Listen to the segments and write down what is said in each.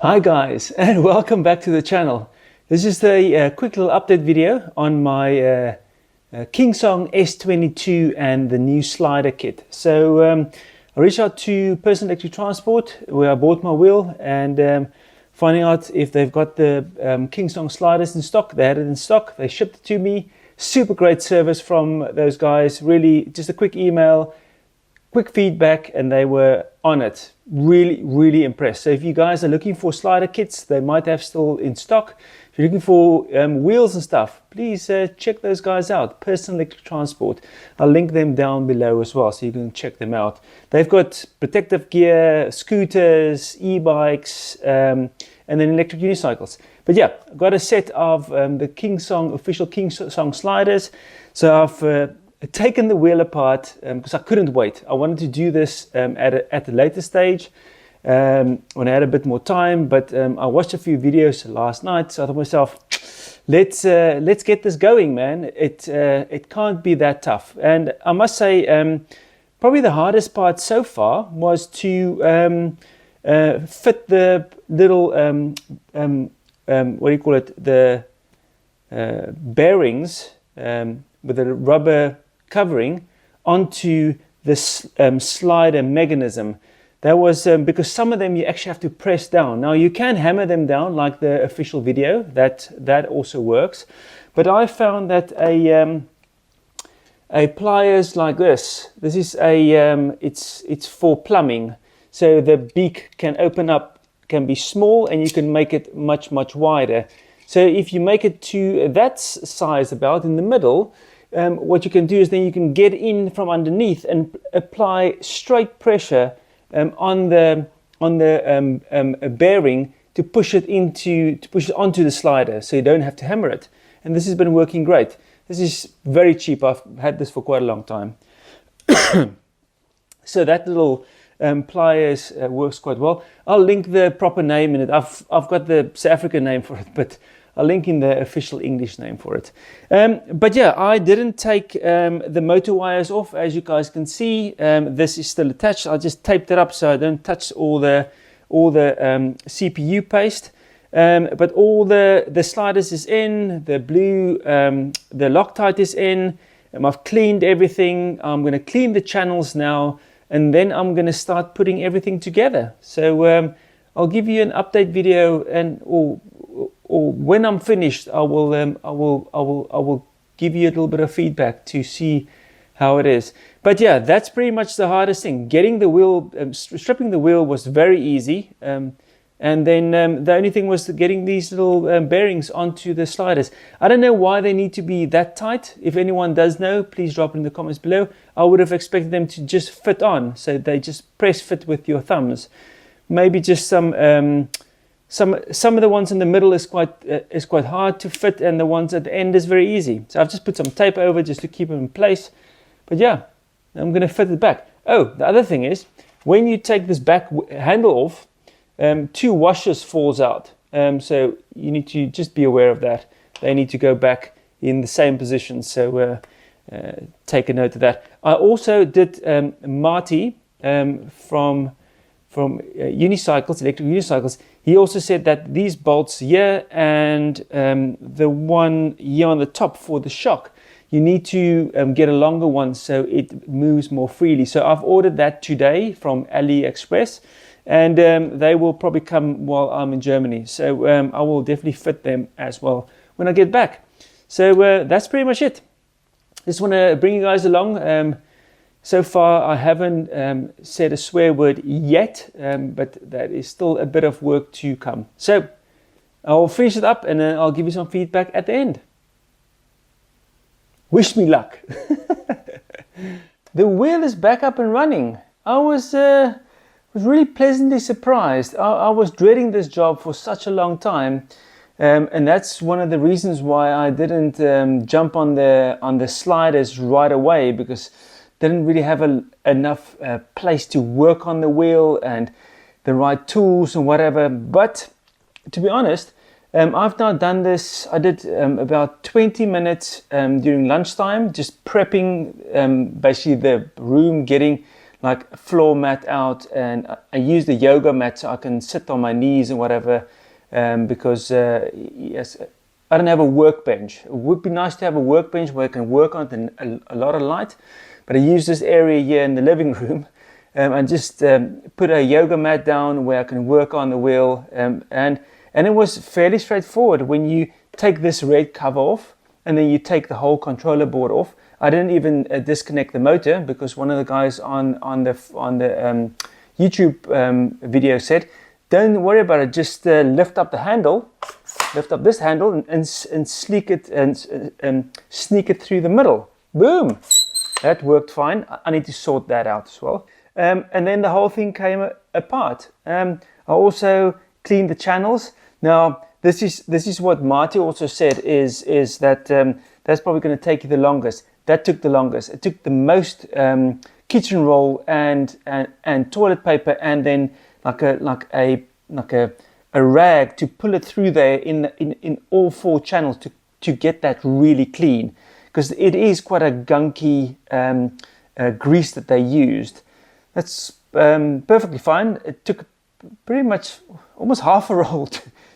Hi guys, and welcome back to the channel. This is a quick little update video on my Kingsong S22 and the new slider kit. So I reached out to Personal Electric Transport where I bought my wheel and finding out if they've got the Kingsong sliders in stock. They had it in stock, they shipped it to me. Super great service from those guys, really just a quick email, quick feedback, and they were on it. Really impressed. So if you guys are looking for slider kits, they might have still in stock. If you're looking for wheels and stuff, please check those guys out. Personal Electric Transport. I'll link them down below as well, so you can check them out. They've got protective gear, scooters, e-bikes, and then electric unicycles. But yeah, I've got a set of the Kingsong official Kingsong sliders. So I've taken the wheel apart because I couldn't wait. I wanted to do this at a later stage when I had a bit more time, but I watched a few videos last night, so I thought to myself, let's get this going, man. It can't be that tough. And I must say, probably the hardest part so far was to fit the little what do you call it, the bearings with the rubber covering onto this slider mechanism. That was because some of them you actually have to press down. Now you can hammer them down like the official video, that also works, but I found that a pliers like this is a it's for plumbing, so the beak can open up, can be small, and you can make it much wider. So if you make it to that size about in the middle, what you can do is then you can get in from underneath and apply straight pressure on the bearing to push it onto the slider, so you don't have to hammer it. And this has been working great. This is very cheap. I've had this for quite a long time. So that little pliers works quite well. I'll link the proper name in it. I've got the South African name for it, but I'll link in the official English name for it. But yeah, I didn't take the motor wires off, as you guys can see. This is still attached. I just taped it up so I don't touch all the CPU paste. But all the sliders is in, the blue, the Loctite is in. I've cleaned everything. I'm going to clean the channels now, and then I'm going to start putting everything together. So I'll give you an update video, and or when I'm finished, I will give you a little bit of feedback to see how it is. But yeah, that's pretty much the hardest thing. Getting the wheel, stripping the wheel was very easy, and then the only thing was getting these little bearings onto the sliders. I don't know why they need to be that tight. If anyone does know, please drop it in the comments below. I would have expected them to just fit on, so they just press fit with your thumbs. Maybe just some of the ones in the middle is quite hard to fit, and the ones at the end is very easy. So I've just put some tape over just to keep them in place. But yeah, I'm going to fit it back. Oh, the other thing is, when you take this back handle off, 2 washers falls out. So you need to just be aware of that. They need to go back in the same position. So take a note of that. I also did Marty from unicycles, electric unicycles. He also said that these bolts here and the one here on the top for the shock, you need to get a longer one so it moves more freely. So I've ordered that today from AliExpress, and they will probably come while I'm in Germany. So I will definitely fit them as well when I get back. So that's pretty much it. Just want to bring you guys along. So far, I haven't said a swear word yet, but that is still a bit of work to come. So I'll finish it up, and then I'll give you some feedback at the end. Wish me luck. The wheel is back up and running. I was really pleasantly surprised. I was dreading this job for such a long time, and that's one of the reasons why I didn't jump on the sliders right away, because didn't really have enough place to work on the wheel and the right tools and whatever. But to be honest, I've now done this. I did about 20 minutes during lunchtime, just prepping basically the room, getting like floor mat out, and I use the yoga mat so I can sit on my knees and whatever, because yes, I don't have a workbench. It would be nice to have a workbench where I can work on it in a lot of light, but I use this area here in the living room, and just put a yoga mat down where I can work on the wheel, and it was fairly straightforward. When you take this red cover off and then you take the whole controller board off, I didn't even disconnect the motor, because one of the guys on the YouTube video said, don't worry about it, just lift up the handle, lift up this handle and sneak it through the middle. Boom! That worked fine. I need to sort that out as well. And then the whole thing came apart. I also cleaned the channels. Now this is what Marty also said, is that that's probably going to take you the longest. That took the longest. It took the most kitchen roll and toilet paper, and then like a rag to pull it through there in all 4 channels to get that really clean, because it is quite a gunky grease that they used. That's perfectly fine. It took pretty much almost half a roll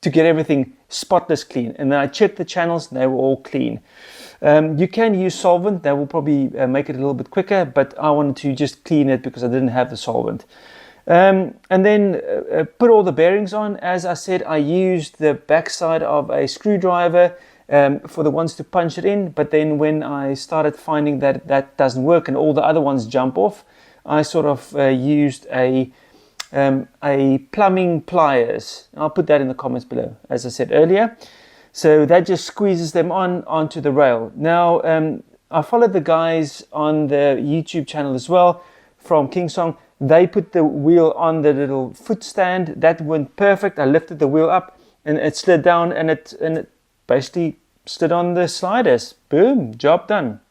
to get everything spotless clean, and then I checked the channels and they were all clean. You can use solvent, that will probably make it a little bit quicker, but I wanted to just clean it because I didn't have the solvent. And then put all the bearings on. As I said, I used the backside of a screwdriver for the ones to punch it in, but then when I started finding that that doesn't work and all the other ones jump off, I sort of used a plumbing pliers. I'll put that in the comments below, as I said earlier. So that just squeezes them onto the rail. Now, I followed the guys on the YouTube channel as well from Kingsong. They put the wheel on the little foot stand. That went perfect. I lifted the wheel up and it slid down, and it basically slid on the sliders. Boom, job done.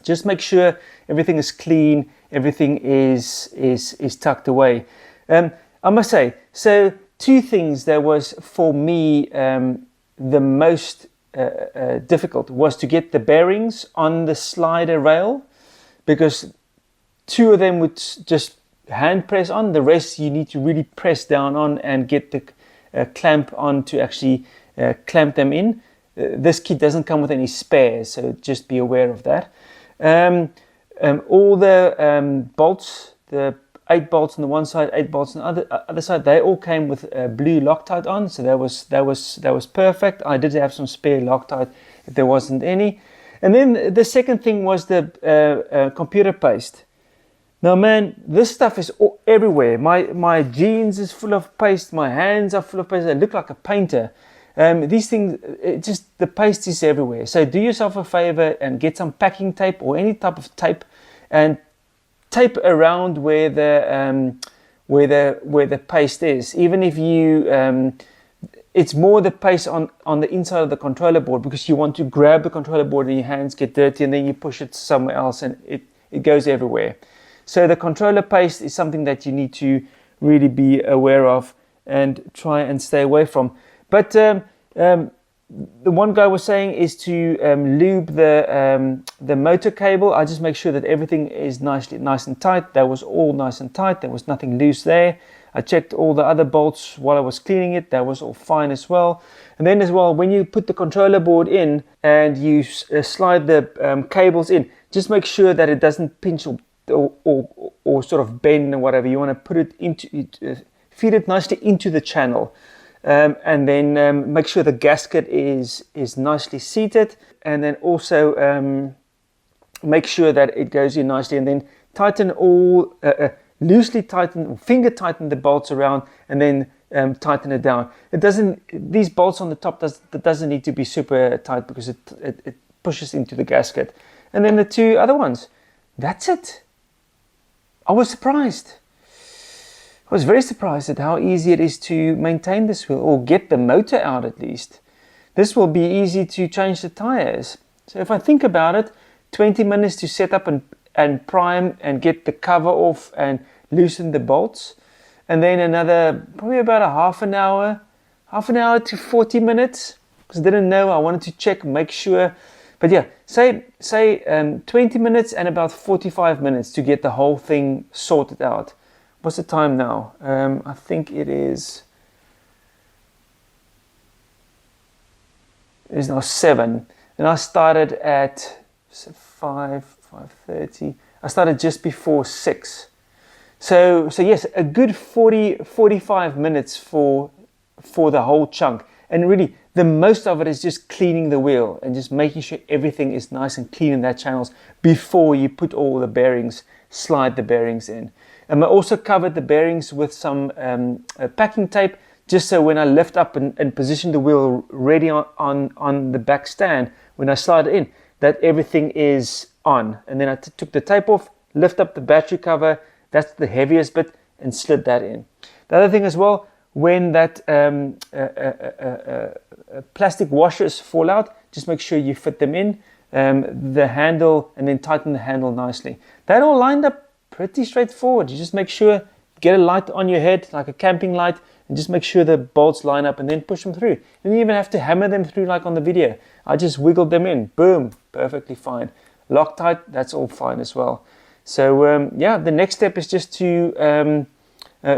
Just make sure everything is clean, everything is tucked away. I must say, so 2 things that was for me the most difficult was to get the bearings on the slider rail, because 2 of them would just hand press on. The rest you need to really press down on and get the clamp on to actually clamp them in. This kit doesn't come with any spares, so just be aware of that. All the bolts, the 8 bolts on the one side, 8 bolts on the other side, they all came with blue Loctite on, so that was perfect. I did have some spare Loctite if there wasn't any. And then the second thing was the computer paste. Now, man, this stuff is everywhere. My jeans is full of paste. My hands are full of paste. I look like a painter. These things, the paste is everywhere. So do yourself a favor and get some packing tape or any type of tape and tape around where the paste is. Even if you, it's more the paste on the inside of the controller board, because you want to grab the controller board and your hands get dirty and then you push it somewhere else and it goes everywhere. So the controller paste is something that you need to really be aware of and try and stay away from. But the one guy was saying is to lube the motor cable. I just make sure that everything is nice and tight. That was all nice and tight. There was nothing loose there. I checked all the other bolts while I was cleaning it. That was all fine as well. And then as well, when you put the controller board in and you slide the cables in, just make sure that it doesn't pinch or sort of bend or whatever. You want to put it into feed it nicely into the channel. And then make sure the gasket is nicely seated, and then also make sure that it goes in nicely, and then tighten all, loosely tighten, or finger tighten the bolts around, and then tighten it down. It doesn't, these bolts on the top doesn't need to be super tight because it pushes into the gasket. And then the 2 other ones, that's it. I was surprised. I was very surprised at how easy it is to maintain this wheel, or get the motor out at least. This will be easy to change the tires. So if I think about it, 20 minutes to set up and prime and get the cover off and loosen the bolts. And then another, probably about a half an hour to 40 minutes. Because I didn't know, I wanted to check, make sure But yeah, say 20 minutes and about 45 minutes to get the whole thing sorted out. What's the time now? I think it is now 7, and I started at 5:30. I started just before 6. So yes, a good 45 minutes for the whole chunk. And really, the most of it is just cleaning the wheel and just making sure everything is nice and clean in that channels before you put all the bearings, slide the bearings in. And I also covered the bearings with some packing tape, just so when I lift up and position the wheel ready on the back stand, when I slide it in, that everything is on. And then I took the tape off, lift up the battery cover, that's the heaviest bit, and slid that in. The other thing as well, when that plastic washers fall out, just make sure you fit them in the handle and then tighten the handle nicely. That all lined up pretty straightforward. You just make sure, get a light on your head, like a camping light, and just make sure the bolts line up and then push them through. You don't even have to hammer them through like on the video. I just wiggled them in, boom, perfectly fine. Loctite, that's all fine as well. So yeah, the next step is just to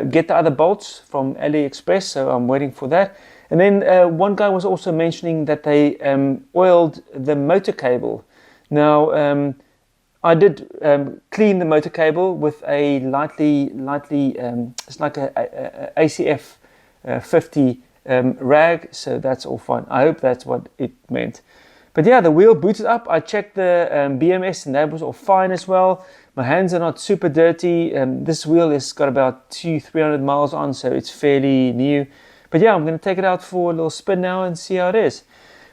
get the other bolts from AliExpress, so I'm waiting for that. And then one guy was also mentioning that they oiled the motor cable. Now I did clean the motor cable with a lightly it's like a ACF 50 rag, so that's all fine. I hope that's what it meant. But yeah, the wheel booted up. I checked the BMS and that was all fine as well. My hands are not super dirty. This wheel has got about 200-300 miles on, so it's fairly new. But yeah, I'm going to take it out for a little spin now and see how it is.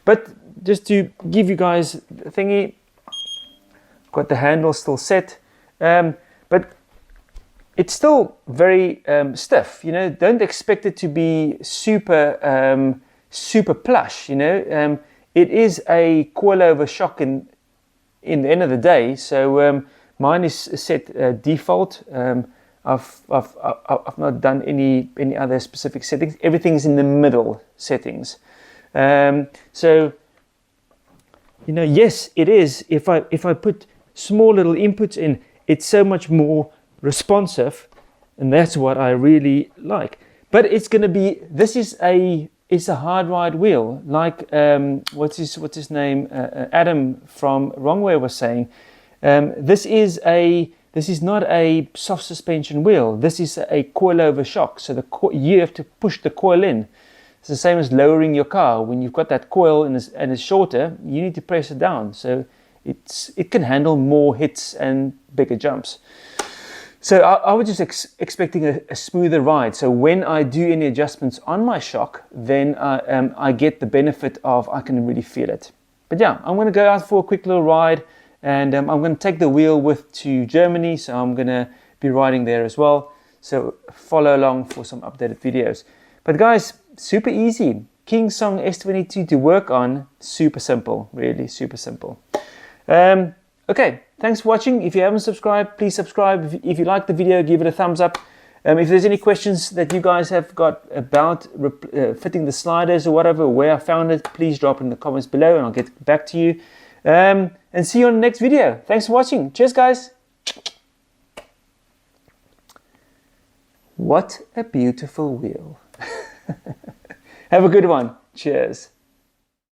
But just to give you guys the thingy, got the handle still set, but it's still very stiff. You know, don't expect it to be super super plush. You know, it is a coilover shock in the end of the day. So mine is set default. I've not done any other specific settings. Everything is in the middle settings. So you know, yes, it is. If I put small little inputs in, it's so much more responsive, and that's what I really like. But it's going to be, it's a hard ride wheel, like what's his name, Adam from Wrongway was saying. This is not a soft suspension wheel. This is a coilover shock. So you have to push the coil in. It's the same as lowering your car. When you've got that coil and it's shorter, you need to press it down. So it can handle more hits and bigger jumps. So I was just expecting a smoother ride. So when I do any adjustments on my shock, then I get the benefit of, I can really feel it. But yeah, I'm going to go out for a quick little ride, and I'm going to take the wheel to Germany. So I'm going to be riding there as well. So follow along for some updated videos. But guys, super easy. Kingsong S22 to work on. Super simple, really super simple. Okay, thanks for watching. If you haven't subscribed, please subscribe. If you like the video, give it a thumbs up. If there's any questions that you guys have got about fitting the sliders or whatever, where I found it, please drop in the comments below and I'll get back to you. And see you on the next video. Thanks for watching. Cheers, guys. What a beautiful wheel. Have a good one. Cheers.